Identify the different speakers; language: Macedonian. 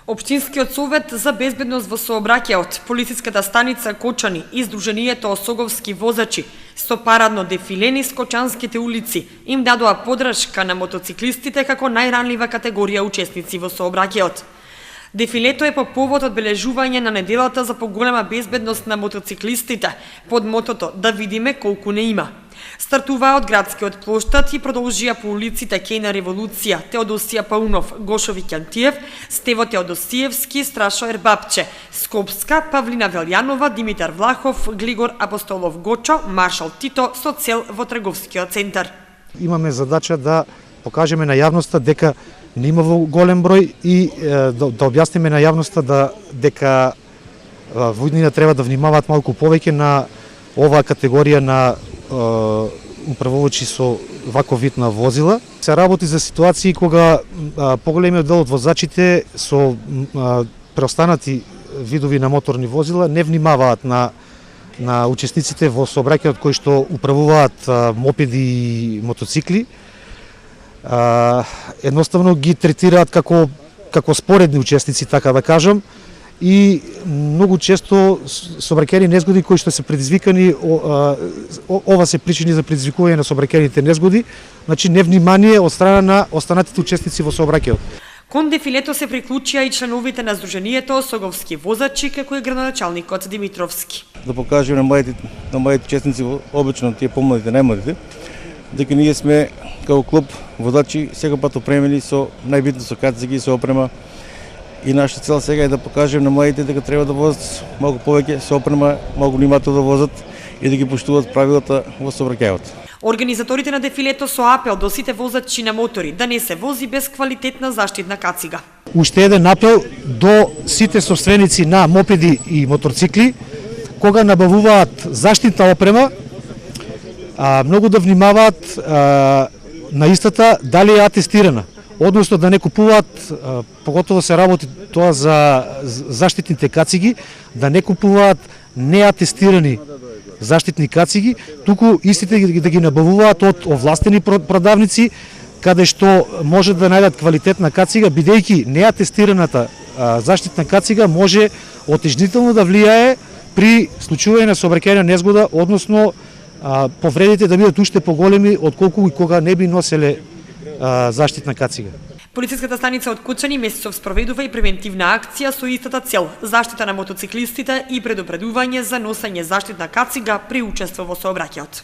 Speaker 1: Општинскиот совет за безбедност во сообраќајот, полициската станица Кочани и Сдруженијето Осоговски возачи со парадно дефиле низ Кочанските улици им дадоа поддршка на мотоциклистите како најранлива категорија учесници во сообраќајот. Дефилето е по повод одбележување на неделата за поголема безбедност на мотоциклистите под мотото «Да видиме колку не има». Стартуваа од градскиот плоштад и продолжија по улиците Кејна Револуција, Теодосија Паунов, Гошови Ќантиев, Стево Теодосиевски, Страшо Ербапче, Скопска, Павлина Велјанова, Димитар Влахов, Глигор Апостолов Гочо, Маршал Тито со цел во трговскиот центар.
Speaker 2: Имаме задача да покажеме на јавноста дека не има во голем број и да објасниме на јавноста дека војдина треба да внимаваат малку повеќе на оваа категорија на управувачи со ваков вид на возила. Се работи за ситуации кога поголемиот дел од возачите со преостанати видови на моторни возила не внимаваат на учесниците во сообраќајот кои што управуваат мопеди и мотоцикли. Едноставно ги третираат како споредни учесници, така да кажам, и многу често сообраќајни незгоди кои што се предизвикани, ова се причини за предизвикување на сообраќајните незгоди, значи невнимание од страна на останатите учесници во сообраќајот.
Speaker 1: Кон дефилето се приклучија и членовите на Сдруженијето Осоговски возачи, како и градоначалникот Димитровски.
Speaker 3: Да покажеме на моите учесници, обично тие помладите, најмладите, дека ние сме како клуб возачи секој пат опремени со најбитно со кациги и со опрема. И нашата цел сега е да покажем на младите дека треба да возат малку повеќе со опрема, малку внимателно да возат и да ги поштуваат правилата во сообраќајот.
Speaker 1: Организаторите на дефилето со апел до сите возачи на мотори да не се вози без квалитетна заштитна кацига.
Speaker 2: Уште еден апел до сите собственици на мопеди и моторцикли, кога набавуваат заштитна опрема, многу да внимаваат на истата дали е атестирана. Односно да не купуваат, поготово се работи тоа за заштитните кациги, да не купуваат неатестирани заштитни кациги, туку истите да ги набавуваат од овластени продавници, каде што може да најдат квалитетна кацига, бидејќи неатестираната заштитна кацига може отежнително да влијае при случување на сообраќајна незгода, односно повредите да бидат уште поголеми отколку и кога не би носеле заштитна кацига.
Speaker 1: Полициската станица од Кочани месецов спроведува и превентивна акција со истата цел – заштита на мотоциклистите и предупредување за носење заштитна кацига при учество во сообраќајот.